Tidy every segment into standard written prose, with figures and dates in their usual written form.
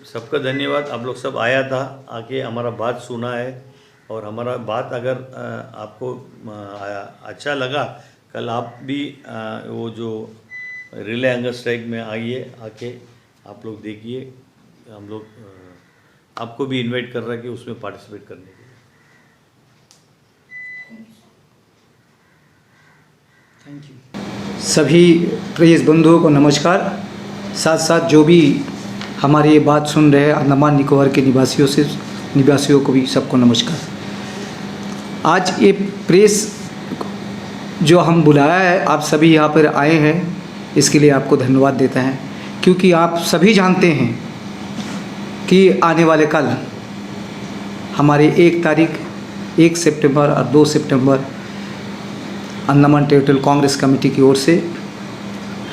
सबका धन्यवाद। आप लोग सब आया था, आके हमारा बात सुना है और हमारा बात अगर आपको अच्छा लगा, कल आप भी वो जो रिले हंगर स्ट्राइक में आइए, आके आप लोग देखिए। हम लोग आपको भी इनवाइट कर रहे हैं कि उसमें पार्टिसिपेट करने के लिए। Thank you. सभी प्रेस बंधुओं को नमस्कार। साथ साथ जो भी हमारी ये बात सुन रहे हैं अंडमान निकोबार के निवासियों को भी सबको नमस्कार। आज ये प्रेस जो हम बुलाया है, आप सभी यहाँ पर आए हैं, इसके लिए आपको धन्यवाद देते हैं, क्योंकि आप सभी जानते हैं कि आने वाले कल हमारे 1 तारीख 1 सितंबर और 2 सितंबर अंडमान टेरिटोरियल कांग्रेस कमेटी की ओर से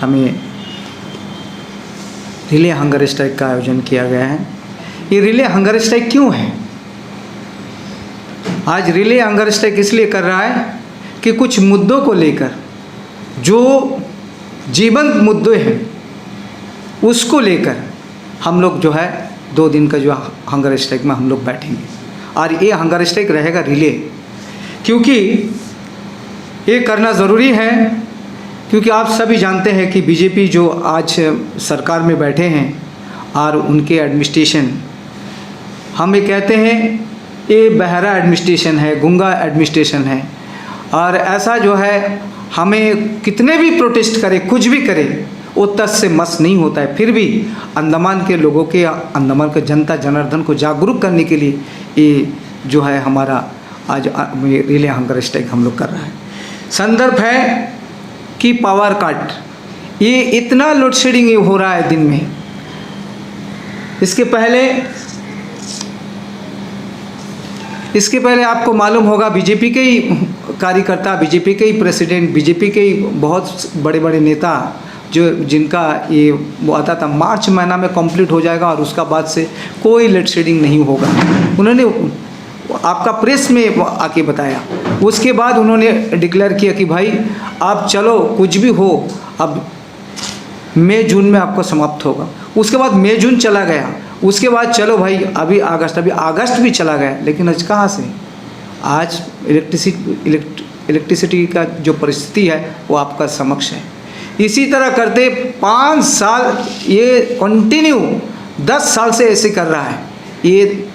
हमें रिले हंगर स्ट्राइक का आयोजन किया गया है। ये रिले हंगर स्ट्राइक क्यों है? आज रिले हंगर स्ट्राइक इसलिए कर रहा है कि कुछ मुद्दों को लेकर, जो जीवंत मुद्दे हैं उसको लेकर हम लोग जो है 2 दिन का जो हंगर स्ट्राइक में हम लोग बैठेंगे। और ये हंगर स्ट्राइक रहेगा रिले, क्योंकि ये करना ज़रूरी है, क्योंकि आप सभी जानते हैं कि बीजेपी जो आज सरकार में बैठे हैं और उनके एडमिनिस्ट्रेशन, हम ये कहते हैं ये बहरा एडमिनिस्ट्रेशन है, गूंगा एडमिनिस्ट्रेशन है। और ऐसा जो है हमें कितने भी प्रोटेस्ट करें, कुछ भी करें, वो तस से मस नहीं होता है। फिर भी अंडमान के लोगों के, अंडमान के जनता जनार्दन को जागरूक करने के लिए ये जो है हमारा आज रिले हंगर स्ट्राइक हम लोग कर रहा है। संदर्भ है कि पावर कट, ये इतना लोड शेडिंग हो रहा है दिन में। इसके पहले आपको मालूम होगा, बीजेपी के ही कार्यकर्ता, बीजेपी के ही प्रेसिडेंट, बीजेपी के ही बहुत बड़े बड़े नेता जिनका ये वो आता था मार्च महीना में कंप्लीट हो जाएगा और उसका बाद से कोई लोड शेडिंग नहीं होगा। उन्होंने आपका प्रेस में आके बताया। उसके बाद उन्होंने डिक्लेयर किया कि भाई आप चलो, कुछ भी हो, अब मई जून में आपको समाप्त होगा। उसके बाद मई जून चला गया, उसके बाद चलो भाई अभी अगस्त भी चला गया। लेकिन आज कहाँ से? आज इलेक्ट्रिसिटी का जो परिस्थिति है वो आपका समक्ष है। इसी तरह करते 5 साल ये कंटिन्यू 10 साल से ऐसे कर रहा है, ये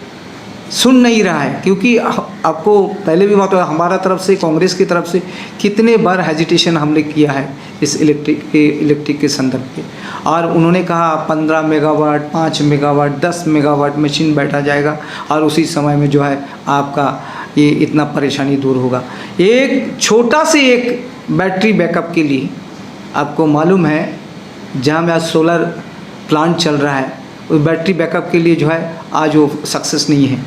सुन नहीं रहा है। क्योंकि आपको पहले भी बात है, हमारा तरफ से, कांग्रेस की तरफ से कितने बार हेजिटेशन हमने किया है इस इलेक्ट्रिक के संदर्भ पे। और उन्होंने कहा 15 मेगावाट, 5 मेगावाट, 10 मेगावाट मशीन बैठा जाएगा और उसी समय में जो है आपका ये इतना परेशानी दूर होगा। एक छोटा से एक बैटरी बैकअप के लिए आपको मालूम है, जहाँ में आज सोलर प्लांट चल रहा है, उस बैटरी बैकअप के लिए जो है आज वो सक्सेस नहीं है,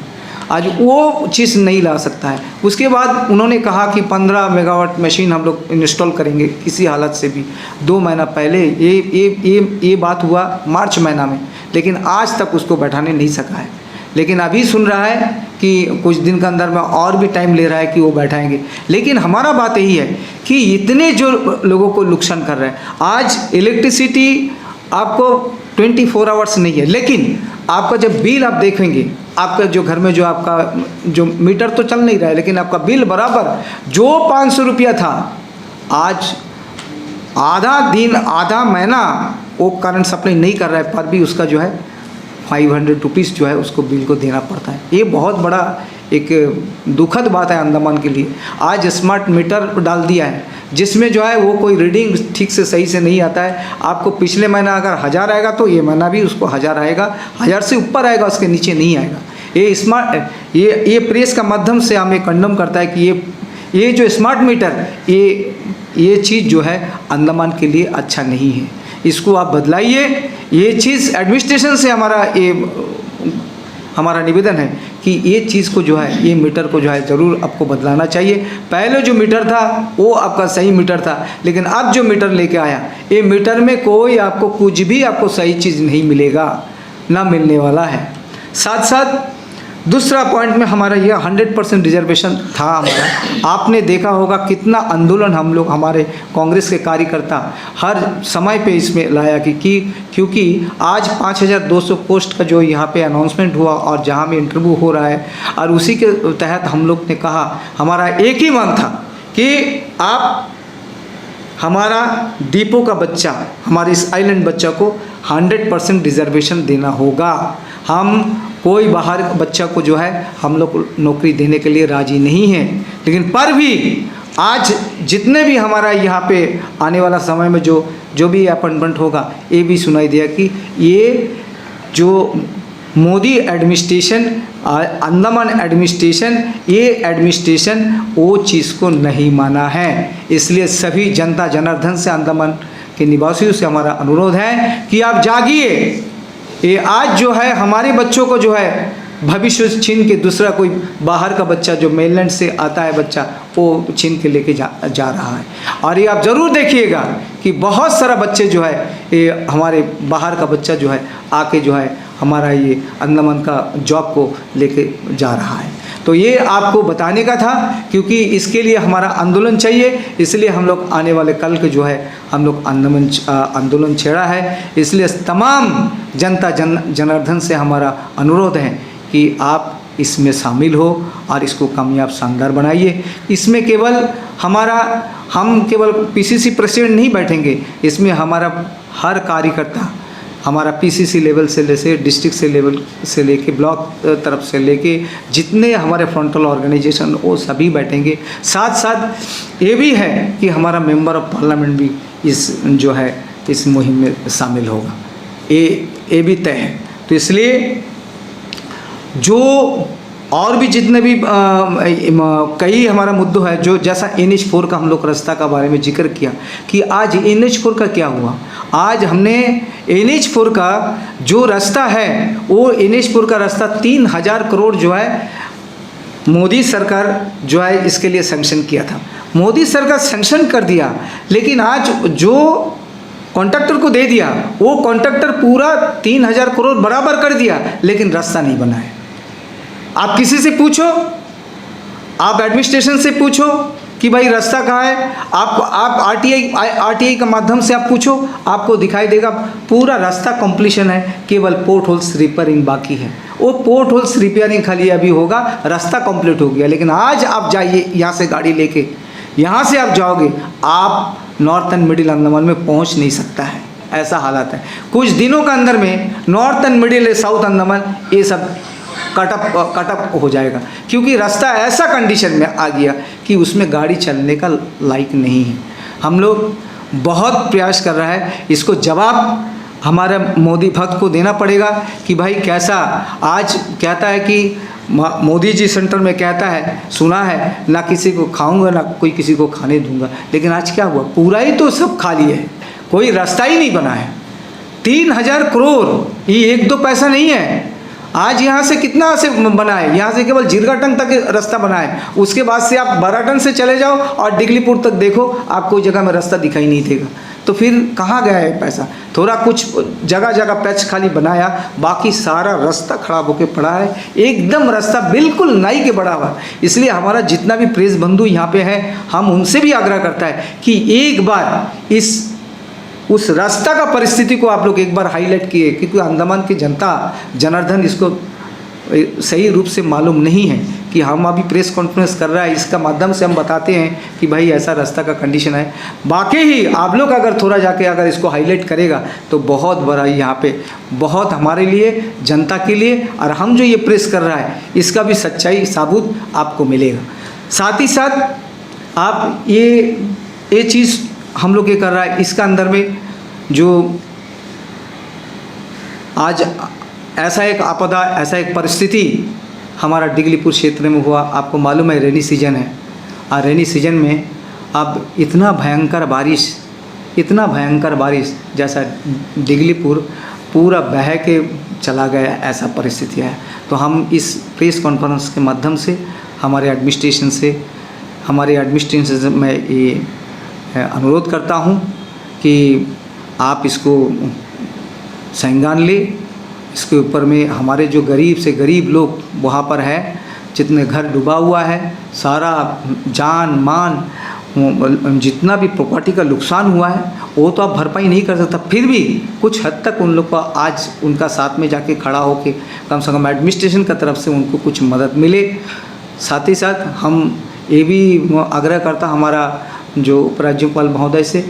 आज वो चीज़ नहीं ला सकता है। उसके बाद उन्होंने कहा कि 15 मेगावाट मशीन हम लोग इंस्टॉल करेंगे किसी हालत से भी। 2 महीना पहले ये बात हुआ मार्च महीना में, लेकिन आज तक उसको बैठाने नहीं सका है। लेकिन अभी सुन रहा है कि कुछ दिन के अंदर में और भी टाइम ले रहा है कि वो बैठाएंगे। लेकिन हमारा बात यही है कि इतने जो लोगों को नुकसान कर रहा है, आज इलेक्ट्रिसिटी आपको 24 आवर्स नहीं है, लेकिन आपका जब बिल आप देखेंगे, आपका जो घर में जो आपका जो मीटर तो चल नहीं रहा है, लेकिन आपका बिल बराबर जो 500 रुपया था, आज आधा दिन आधा महीना वो करंट सप्लाई नहीं कर रहा है, पर भी उसका जो है 500 रुपीज़ जो है उसको बिल को देना पड़ता है। ये बहुत बड़ा एक दुखद बात है अंडमान के लिए। आज स्मार्ट मीटर डाल दिया है जिसमें जो है वो कोई रीडिंग ठीक से सही से नहीं आता है। आपको पिछले महीना अगर 1000 आएगा तो ये महीना भी उसको 1000 आएगा, 1000 से ऊपर आएगा, उसके नीचे नहीं आएगा। ये स्मार्ट ये प्रेस का माध्यम से हमें कंडम करता है कि ये जो स्मार्ट मीटर ये चीज़ जो है अंडमान के लिए अच्छा नहीं है, इसको आप बदलाइए। ये चीज़ एडमिनिस्ट्रेशन से हमारा निवेदन है कि ये चीज़ को जो है, ये मीटर को जो है ज़रूर आपको बदलाना चाहिए। पहले जो मीटर था वो आपका सही मीटर था, लेकिन अब जो मीटर लेके आया, ये मीटर में कोई आपको कुछ भी आपको सही चीज़ नहीं मिलेगा, ना मिलने वाला है। साथ साथ दूसरा पॉइंट में हमारा यह 100% रिजर्वेशन था हमारा। आपने देखा होगा कितना आंदोलन हम लोग, हमारे कांग्रेस के कार्यकर्ता हर समय पे इसमें लाया कि क्योंकि आज 5200 पोस्ट का जो यहाँ पे अनाउंसमेंट हुआ और जहाँ में इंटरव्यू हो रहा है, और उसी के तहत हम लोग ने कहा, हमारा एक ही मांग था कि आप हमारा दीपो का बच्चा, हमारे इस आइलैंड बच्चा को 100% रिजर्वेशन देना होगा। हम कोई बाहर बच्चा को जो है हम लोग नौकरी देने के लिए राजी नहीं हैं, लेकिन पर भी आज जितने भी हमारा यहाँ पे आने वाला समय में जो भी अपॉइंटमेंट होगा, ये भी सुनाई दिया कि ये जो मोदी एडमिनिस्ट्रेशन, अंडमान एडमिनिस्ट्रेशन, ये एडमिनिस्ट्रेशन वो चीज़ को नहीं माना है। इसलिए सभी जनता जनार्दन से, अंडमान के निवासियों से हमारा अनुरोध है कि आप जागिए। ये आज जो है हमारे बच्चों को जो है भविष्य छीन के दूसरा कोई बाहर का बच्चा जो मेनलैंड से आता है बच्चा, वो छीन के लेके जा रहा है। और ये आप ज़रूर देखिएगा कि बहुत सारा बच्चे जो है, ये हमारे बाहर का बच्चा जो है आके जो है हमारा ये अंडमान का जॉब को लेके जा रहा है। तो ये आपको बताने का था, क्योंकि इसके लिए हमारा आंदोलन चाहिए। इसलिए हम लोग आने वाले कल के जो है हम लोग आंदोलन छेड़ा है। इसलिए तमाम जनता जनार्दन से हमारा अनुरोध है कि आप इसमें शामिल हो और इसको कामयाब शानदार बनाइए। इसमें केवल हम केवल पीसीसी प्रेसिडेंट नहीं बैठेंगे, इसमें हमारा हर कार्यकर्ता, हमारा पीसीसी लेवल से लेके डिस्ट्रिक्ट से लेवल से लेके ब्लॉक तरफ से लेके जितने हमारे फ्रंटल ऑर्गेनाइजेशन वो सभी बैठेंगे। साथ साथ ये भी है कि हमारा मेंबर ऑफ पार्लियामेंट भी इस मुहिम में शामिल होगा, ये भी तय है। तो इसलिए जो और भी जितने भी कई हमारा मुद्दों है, जो जैसा NH4 का हम लोग रास्ता का बारे में जिक्र किया कि आज NH4 का क्या हुआ। आज हमने NH4 का जो रास्ता है, वो NH4 का रास्ता 3000 करोड़ जो है मोदी सरकार जो है इसके लिए सैंक्शन किया था। मोदी सरकार सैंक्शन कर दिया, लेकिन आज जो कॉन्ट्रैक्टर को दे दिया, वो कॉन्ट्रैक्टर पूरा 3000 करोड़ बराबर कर दिया, लेकिन रास्ता नहीं बना है। आप किसी से पूछो, आप एडमिनिस्ट्रेशन से पूछो कि भाई रास्ता कहाँ है, आप आरटीआई का माध्यम से आप पूछो, आपको दिखाई देगा पूरा रास्ता कंप्लीशन है, केवल पोर्ट होल्स रिपेयरिंग बाकी है। वो पोर्ट होल्स रिपेयरिंग खाली अभी होगा, रास्ता कंप्लीट हो गया। लेकिन आज आप जाइए यहाँ से गाड़ी लेके, यहाँ से आप जाओगे, आप नॉर्थ एंड मिडिल अंडमान में पहुँच नहीं सकता है, ऐसा हालात है। कुछ दिनों के अंदर में north and middle south Andaman ये सब कटअप हो जाएगा, क्योंकि रास्ता ऐसा कंडीशन में आ गया कि उसमें गाड़ी चलने का लायक नहीं है। हम लोग बहुत प्रयास कर रहा है, इसको जवाब हमारे मोदी भक्त को देना पड़ेगा कि भाई कैसा आज कहता है कि मोदी जी सेंटर में कहता है, सुना है, ना किसी को खाऊंगा ना कोई किसी को खाने दूंगा, लेकिन आज क्या हुआ, पूरा ही तो सब खाली है, कोई रास्ता ही नहीं बना है। 3000 करोड़ ये 1-2 पैसा नहीं है। आज यहाँ से कितना से बना है, यहाँ से केवल जिरगाटन तक रास्ता बना है, उसके बाद से आप बाराटन से चले जाओ और डिगलीपुर तक देखो, आपको जगह में रास्ता दिखाई नहीं देगा। तो फिर कहाँ गया है पैसा। थोड़ा कुछ जगह जगह पैच खाली बनाया, बाकी सारा रास्ता खराब होके पड़ा है, एकदम रास्ता बिल्कुल नाई के बड़ा हुआ। इसलिए हमारा जितना भी प्रेस बंधु यहाँ पे है, हम उनसे भी आग्रह करता है कि एक बार उस रास्ता का परिस्थिति को आप लोग एक बार हाईलाइट किए, क्योंकि अंडमान की जनता जनार्दन इसको सही रूप से मालूम नहीं है कि हम अभी प्रेस कॉन्फ्रेंस कर रहा है, इसका माध्यम से हम बताते हैं कि भाई ऐसा रास्ता का कंडीशन है। बाकी ही आप लोग अगर थोड़ा जाके अगर इसको हाईलाइट करेगा तो बहुत बड़ा यहाँ पे बहुत हमारे लिए, जनता के लिए, और हम जो ये प्रेस कर रहा है इसका भी सच्चाई साबुत आपको मिलेगा। साथ ही साथ आप ये चीज़ हम लोग ये कर रहा है, इसका अंदर में जो आज ऐसा एक आपदा, ऐसा एक परिस्थिति हमारा डिगलीपुर क्षेत्र में हुआ। आपको मालूम है रेनी सीजन है, और रेनी सीजन में अब इतना भयंकर बारिश जैसा डिगलीपुर पूरा बह के चला गया, ऐसा परिस्थिति है। तो हम इस प्रेस कॉन्फ्रेंस के माध्यम से हमारे एडमिनिस्ट्रेशन से मैं ये अनुरोध करता हूँ कि आप इसको संज्ञान ले। इसके ऊपर में हमारे जो गरीब से गरीब लोग वहाँ पर है, जितने घर डूबा हुआ है, सारा जान मान जितना भी प्रॉपर्टी का नुकसान हुआ है वो तो आप भरपाई नहीं कर सकता, फिर भी कुछ हद तक उन लोग को आज उनका साथ में जाके खड़ा होके कम से कम एडमिनिस्ट्रेशन की तरफ से उनको कुछ मदद मिले। साथ ही साथ हम ये भी आग्रह करता हमारा जो उपराज्यपाल महोदय से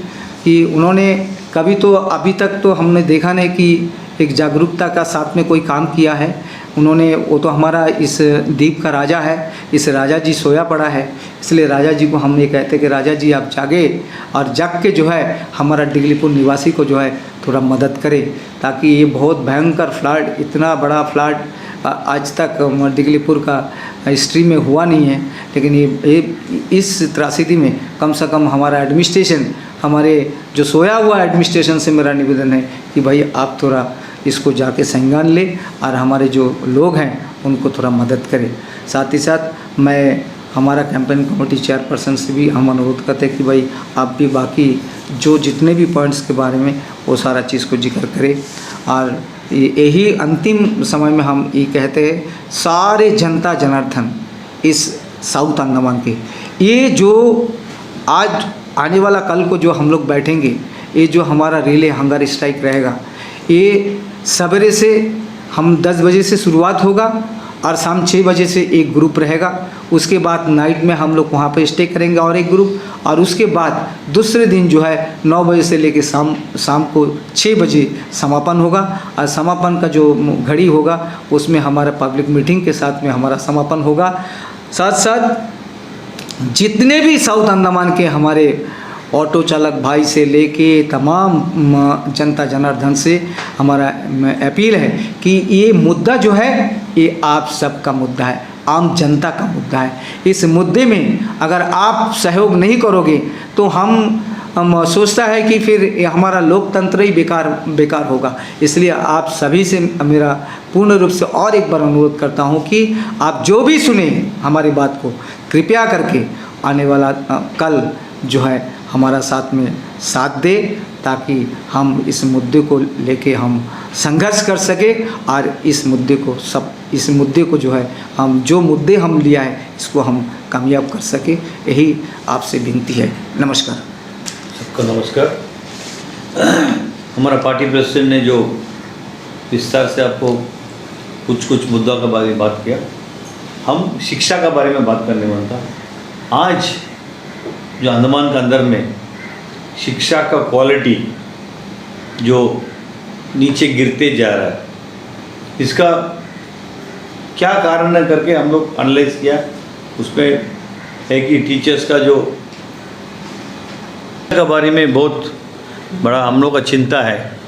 कि उन्होंने कभी तो अभी तक तो हमने देखा नहीं कि एक जागरूकता का साथ में कोई काम किया है उन्होंने। वो तो हमारा इस द्वीप का राजा है, इस राजा जी सोया पड़ा है, इसलिए राजा जी को हम ये कहते हैं कि राजा जी आप जागे और जाग के जो है हमारा डिगलीपुर निवासी को जो है थोड़ा मदद करें, ताकि ये बहुत भयंकर फ्लड, इतना बड़ा फ्लड आज तक डिगलीपुर का हिस्ट्री में हुआ नहीं है। लेकिन ये इस त्रासदी में कम से कम हमारा एडमिनिस्ट्रेशन, हमारे जो सोया हुआ एडमिनिस्ट्रेशन से मेरा निवेदन है कि भाई आप थोड़ा इसको जाके संज्ञान ले और हमारे जो लोग हैं उनको थोड़ा मदद करें। साथ ही साथ मैं हमारा कैंपेन कमेटी चेयरपर्सन से भी हम अनुरोध करते हैं कि भाई आप भी बाकी जो जितने भी पॉइंट्स के बारे में वो सारा चीज़ को जिक्र करें। और यही अंतिम समय में हम ये कहते हैं सारे जनता जनार्दन इस साउथ अंडमान के, ये जो आज आने वाला कल को जो हम लोग बैठेंगे, ये जो हमारा रिले हंगर स्ट्राइक रहेगा, ये सवेरे से हम 10 बजे से शुरुआत होगा और शाम 6 बजे से एक ग्रुप रहेगा। उसके बाद नाइट में हम लोग वहाँ पे स्टे करेंगे और एक ग्रुप, और उसके बाद दूसरे दिन जो है 9 बजे से लेके शाम को 6 बजे समापन होगा। और समापन का जो घड़ी होगा उसमें हमारा पब्लिक मीटिंग के साथ में हमारा समापन होगा। साथ साथ जितने भी साउथ अंडमान के हमारे ऑटो चालक भाई से लेके तमाम जनता जनार्दन से हमारा अपील है कि ये मुद्दा जो है ये आप सबका मुद्दा है, आम जनता का मुद्दा है। इस मुद्दे में अगर आप सहयोग नहीं करोगे तो हम सोचता है कि फिर हमारा लोकतंत्र ही बेकार होगा। इसलिए आप सभी से मेरा पूर्ण रूप से और एक बार अनुरोध करता हूं कि आप जो भी सुने हमारी बात को कृपया करके आने वाला कल जो है हमारा साथ में साथ दे, ताकि हम इस मुद्दे को लेके हम संघर्ष कर सके और इस मुद्दे को जो है हम जो मुद्दे हम लिया है इसको हम कामयाब कर सके। यही आपसे विनती है। नमस्कार। सबको नमस्कार। हमारा पार्टी प्रेसिडेंट ने जो विस्तार से आपको कुछ मुद्दों के बारे में बात किया, हम शिक्षा के बारे में बात करने वाला था। आज जो अंडमान के अंदर में शिक्षा का क्वालिटी जो नीचे गिरते जा रहा है, इसका क्या कारण है करके हम लोग एनालाइज किया। उसमें है कि टीचर्स का जो के बारे में बहुत बड़ा हम लोग का चिंता है,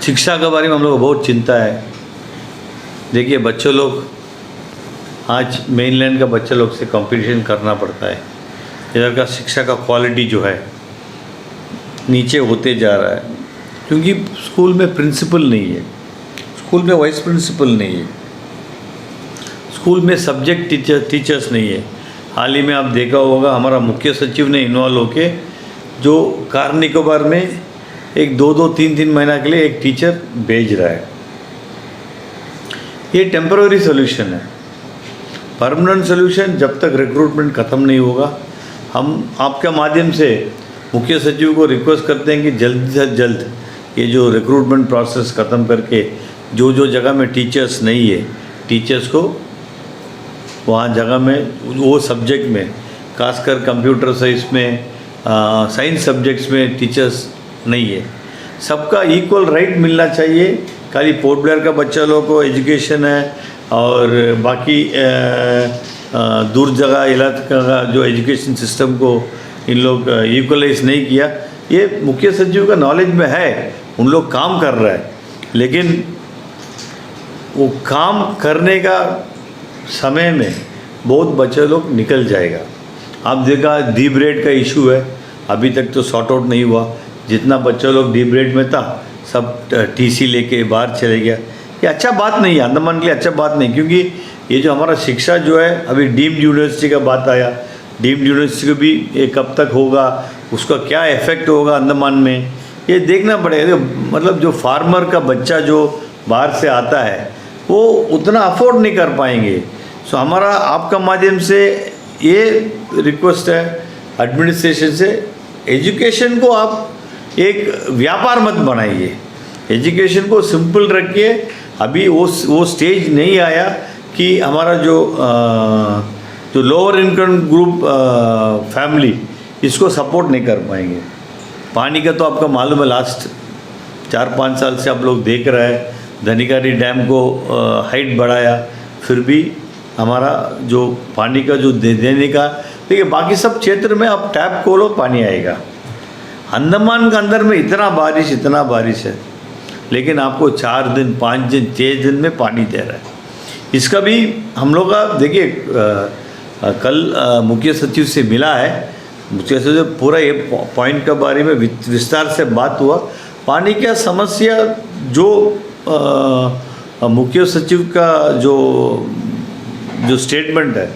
शिक्षा के बारे में हम लोग को बहुत चिंता है। देखिए बच्चों लोग आज मेनलैंड का बच्चे लोग से कंपटीशन करना पड़ता है। इधर का शिक्षा का क्वालिटी जो है नीचे होते जा रहा है, क्योंकि स्कूल में प्रिंसिपल नहीं है, स्कूल में वाइस प्रिंसिपल नहीं है, स्कूल में सब्जेक्ट टीचर्स नहीं है। हाल ही में आप देखा होगा हमारा मुख्य सचिव ने इन्वॉल्व होके जो कार निकोबार में एक 2-3 महीना के लिए एक टीचर भेज रहा है। ये टेम्पररी सोल्यूशन है। परमानेंट सोल्यूशन जब तक रिक्रूटमेंट ख़त्म नहीं होगा, हम आपके माध्यम से मुख्य सचिव को रिक्वेस्ट करते हैं कि जल्द से जल्द ये जो रिक्रूटमेंट प्रोसेस ख़त्म करके जो जो जगह में टीचर्स नहीं है, टीचर्स को वहाँ जगह में वो सब्जेक्ट में, खासकर कंप्यूटर साइंस में, साइंस सब्जेक्ट्स में टीचर्स नहीं है। सबका इक्वल राइट मिलना चाहिए। खाली पोर्ट ब्लेयर का बच्चा लोगों को एजुकेशन है और बाकी दूर जगह इलाका का जो एजुकेशन सिस्टम को इन लोग इक्वलाइज नहीं किया। ये मुख्य सचिव का नॉलेज में है, उन लोग काम कर रहा है, लेकिन वो काम करने का समय में बहुत बच्चे लोग निकल जाएगा। आप देखा डीप रेट का इशू है, अभी तक तो सॉर्ट आउट नहीं हुआ। जितना बच्चा लोग डीप रेट में था सब टीसी लेके बाहर चले गया। ये अच्छा बात नहीं है, अंडमान के लिए अच्छा बात नहीं, क्योंकि ये जो हमारा शिक्षा जो है, अभी डीम्ड यूनिवर्सिटी का बात आया, डीम्ड यूनिवर्सिटी को भी ये कब तक होगा, उसका क्या इफेक्ट होगा अंडमान में, ये देखना पड़ेगा। मतलब जो फार्मर का बच्चा जो बाहर से आता है वो उतना अफोर्ड नहीं कर पाएंगे। सो हमारा आपका माध्यम से ये रिक्वेस्ट है एडमिनिस्ट्रेशन से, एजुकेशन को आप एक व्यापार मत बनाइए, एजुकेशन को सिंपल रखिए। अभी वो स्टेज नहीं आया कि हमारा जो लोअर इनकम ग्रुप फैमिली इसको सपोर्ट नहीं कर पाएंगे। पानी का तो आपका मालूम है, लास्ट 4-5 साल से आप लोग देख रहे हैं, धनिकारी डैम को हाइट बढ़ाया, फिर भी हमारा जो पानी का जो देने का, देखिए बाकी सब क्षेत्र में आप टैप खोलो पानी आएगा। अंडमान के अंदर में इतना बारिश है, लेकिन आपको 4 दिन 5 दिन 6 दिन में पानी दे रहा है। इसका भी हम लोग का देखिए, कल मुख्य सचिव से मिला है, मुख्य सचिव पूरा ये पॉइंट के बारे में विस्तार से बात हुआ। पानी का समस्या जो मुख्य सचिव का जो स्टेटमेंट है,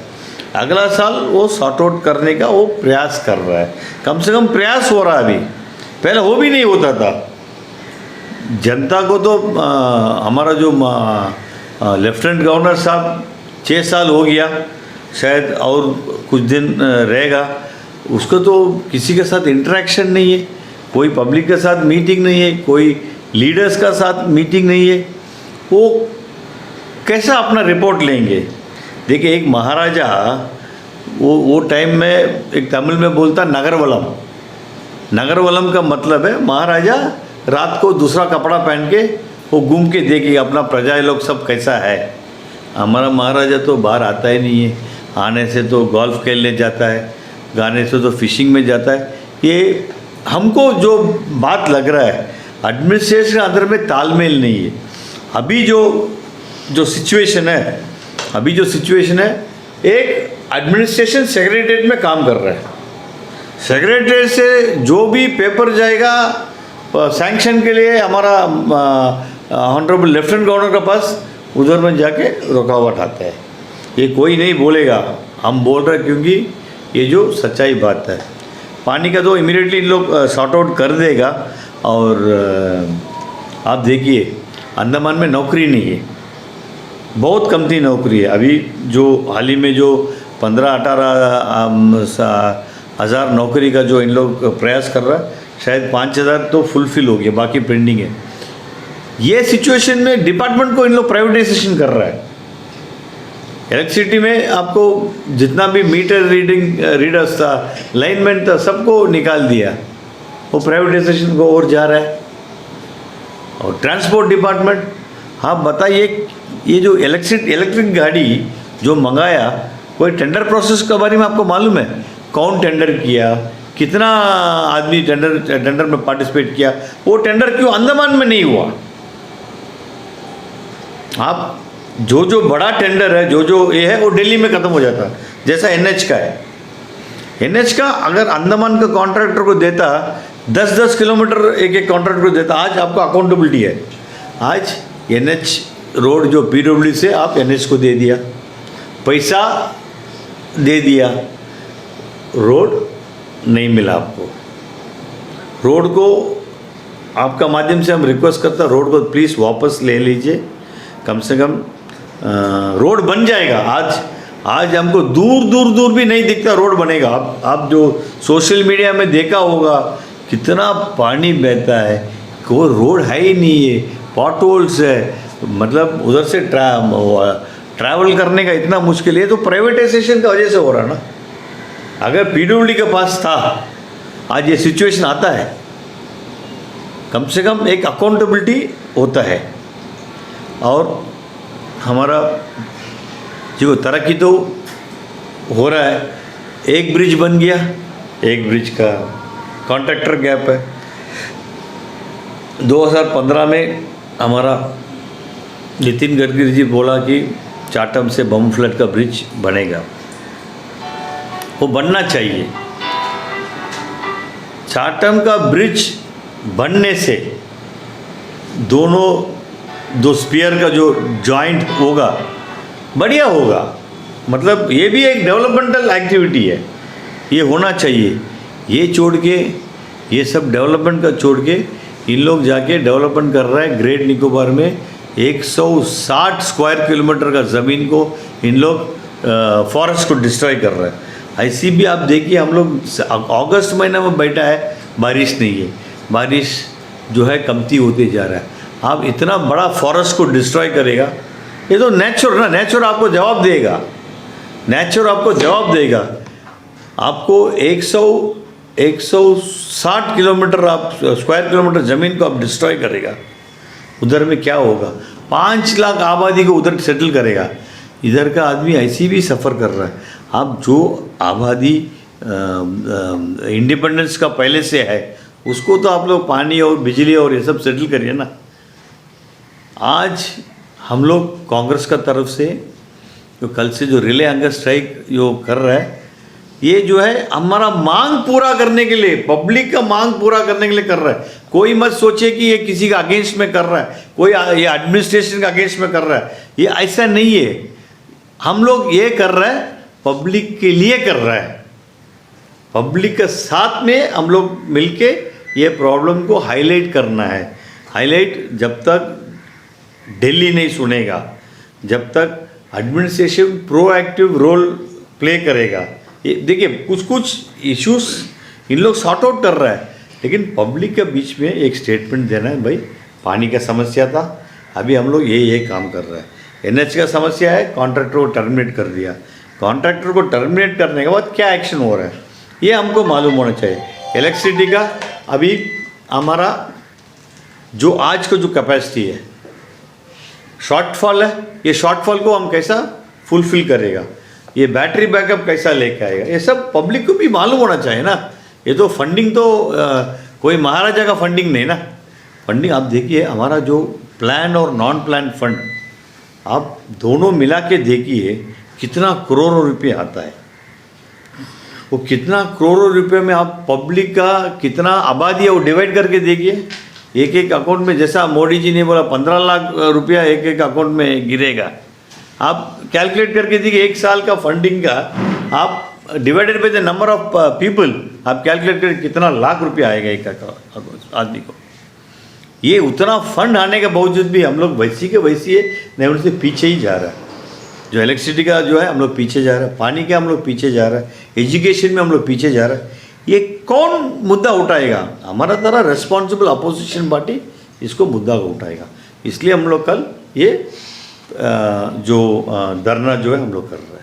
अगला साल वो सॉर्ट आउट करने का वो प्रयास कर रहा है। कम से कम प्रयास हो रहा है, अभी पहले वो भी नहीं होता था। जनता को तो हमारा जो लेफ्टिनेंट गवर्नर साहब 6 साल हो गया, शायद और कुछ दिन रहेगा, उसको तो किसी के साथ इंटरेक्शन नहीं है, कोई पब्लिक के साथ मीटिंग नहीं है, कोई लीडर्स का साथ मीटिंग नहीं है। वो कैसा अपना रिपोर्ट लेंगे? देखिए एक महाराजा वो टाइम में एक तमिल में बोलता नगरवलम। नगरवलम का मतलब है महाराजा रात को दूसरा कपड़ा पहन के वो घूम के देखेगा अपना प्रजा लोग सब कैसा है। हमारा महाराजा तो बाहर आता ही नहीं है, आने से तो गोल्फ खेलने जाता है, गाने से तो फिशिंग में जाता है। ये हमको जो बात लग रहा है, एडमिनिस्ट्रेशन के अंदर में तालमेल नहीं है। अभी जो सिचुएशन है, एक एडमिनिस्ट्रेशन सेक्रेटरीट में काम कर रहा है। सेक्रेटरीट से जो भी पेपर जाएगा सैंक्शन के लिए हमारा ऑनरेबल लेफ्टिनेंट गवर्नर के पास, उधर में जाके रुकावट आता है। ये कोई नहीं बोलेगा, हम बोल रहे हैं क्योंकि ये जो सच्चाई बात है। पानी का तो इमीडिएटली इन लोग सॉर्ट आउट कर देगा। और आप देखिए अंडमान में नौकरी नहीं है, बहुत कमती नौकरी है। अभी जो हाल ही में जो 15-18 हज़ार नौकरी का जो इन लोग प्रयास कर रहा है, शायद 5,000 तो फुलफिल हो गया, बाकी पेंडिंग है। ये सिचुएशन में डिपार्टमेंट को इन लोग प्राइवेटाइजेशन कर रहा है। इलेक्ट्रिसिटी में आपको जितना भी मीटर रीडर्स था, लाइनमैन था, सबको निकाल दिया, वो प्राइवेटाइजेशन को और जा रहा है। और ट्रांसपोर्ट डिपार्टमेंट, हाँ बताइए, ये जो इलेक्ट्रिक गाड़ी जो मंगाया, कोई टेंडर प्रोसेस के बारे में आपको मालूम है? कौन टेंडर किया, कितना आदमी टेंडर में पार्टिसिपेट किया, वो टेंडर क्यों अंडमान में नहीं हुआ? आप जो बड़ा टेंडर है, जो ये है, वो दिल्ली में ख़त्म हो जाता, जैसा एनएच का है। एनएच का अगर अंडमान के कॉन्ट्रैक्टर को देता, 10-10 किलोमीटर एक कॉन्ट्रैक्टर को देता, आज आपको अकाउंटेबिलिटी है। आज एनएच रोड जो पीडब्ल्यू से आप एनएच को दे दिया, पैसा दे दिया, रोड नहीं मिला आपको। रोड को आपका माध्यम से हम रिक्वेस्ट करते हैं, रोड को प्लीज़ वापस ले लीजिए। कम से कम रोड बन जाएगा। आज हमको दूर भी नहीं दिखता रोड बनेगा। आप जो सोशल मीडिया में देखा होगा कितना पानी बहता है, कोई रोड है ही नहीं है, पॉट होल्स है, मतलब उधर से ट्रैवल करने का इतना मुश्किल है, तो प्राइवेटाइजेशन का वजह से हो रहा ना। अगर पीडब्ल्यूडी के पास था, आज ये सिचुएशन आता है, कम से कम एक अकाउंटेबिलिटी होता है। और हमारा जो तरक्की तो हो रहा है, एक ब्रिज बन गया, एक ब्रिज का कॉन्ट्रैक्टर गैप है। 2015 में हमारा नितिन गडकरी जी बोला कि चाटम से बम फ्लैट का ब्रिज बनेगा, वो बनना चाहिए। चाटम का ब्रिज बनने से दो स्पीयर का जो जॉइंट होगा बढ़िया होगा, मतलब ये भी एक डेवलपमेंटल एक्टिविटी है, ये होना चाहिए। ये छोड़ के, ये सब डेवलपमेंट का छोड़ के इन लोग जाके डेवलपमेंट कर रहा है ग्रेट निकोबार में 160 स्क्वायर किलोमीटर का ज़मीन को इन लोग फॉरेस्ट को डिस्ट्रॉय कर रहा है। ऐसी भी आप देखिए, हम लोग अगस्त महीना में बैठा है, बारिश नहीं है, बारिश जो है कमती होते जा रहा है। आप इतना बड़ा फॉरेस्ट को डिस्ट्रॉय करेगा, ये तो नेचर ना, नेचर आपको जवाब देगा, नेचर आपको जवाब देगा। आपको 160 किलोमीटर आप स्क्वायर किलोमीटर ज़मीन को आप डिस्ट्रॉय करेगा, उधर में क्या होगा? 5 लाख आबादी को उधर सेटल करेगा, इधर का आदमी ऐसी भी सफ़र कर रहा है। आप जो आबादी इंडिपेंडेंस का पहले से है, उसको तो आप लोग पानी और बिजली और ये सब सेटल करिए ना। आज हम लोग कांग्रेस का तरफ से जो कल से जो रिले हंगर स्ट्राइक जो कर रहा है, ये जो है हमारा मांग पूरा करने के लिए, पब्लिक का मांग पूरा करने के लिए कर रहा है। कोई मत सोचे कि ये किसी का अगेंस्ट में कर रहा है, कोई ये एडमिनिस्ट्रेशन का अगेंस्ट में कर रहा है, ये ऐसा नहीं है। हम लोग ये कर रहे हैं पब्लिक के लिए कर रहा है, पब्लिक के साथ में हम लोग मिलके ये प्रॉब्लम को हाईलाइट करना है। हाईलाइट जब तक दिल्ली नहीं सुनेगा, जब तक एडमिनिस्ट्रेशन प्रोएक्टिव रोल प्ले करेगा। ये देखिए, कुछ इश्यूज इन लोग सॉर्ट आउट कर रहा है, लेकिन पब्लिक के बीच में एक स्टेटमेंट देना है, भाई पानी का समस्या था, अभी हम लोग ये काम कर रहे हैं। एनएच का समस्या है, कॉन्ट्रैक्टर को टर्मिनेट कर दिया, कॉन्ट्रैक्टर को टर्मिनेट करने के बाद क्या एक्शन हो रहा है ये हमको मालूम होना चाहिए। इलेक्ट्रिसिटी का अभी हमारा जो आज का जो कैपेसिटी है, शॉर्टफॉल है, ये शॉर्टफॉल को हम कैसा फुलफिल करेगा, ये बैटरी बैकअप कैसा लेके आएगा, ये सब पब्लिक को भी मालूम होना चाहिए ना। ये तो फंडिंग तो कोई महाराजा का फंडिंग नहीं ना। फंडिंग आप देखिए, हमारा जो प्लान और नॉन प्लान फंड आप दोनों मिला के देखिए कितना करोड़ों रुपये आता है। वो कितना करोड़ों रुपये में आप पब्लिक का कितना आबादी है वो डिवाइड करके देखिए। एक अकाउंट में, जैसा मोदी जी ने बोला 15 लाख रुपया एक अकाउंट में गिरेगा, आप कैलकुलेट करके देखिए एक साल का फंडिंग का, आप divided by the number of people, आप कैलकुलेट करके कितना लाख रुपया आएगा एक आदमी को। ये उतना फंड आने के बावजूद भी हम लोग वैसी के वैसी है, नहीं उनसे पीछे ही जा रहा है। जो इलेक्ट्रिसिटी का जो है हम लोग पीछे जा रहा है, पानी के हम लोग पीछे जा रहा है, एजुकेशन में हम लोग पीछे जा रहा है। ये कौन मुद्दा उठाएगा? हमारा तरह रेस्पॉन्सिबल अपोजिशन पार्टी इसको मुद्दा को उठाएगा। इसलिए हम लोग कल ये जो धरना जो है हम लोग कर रहे हैं।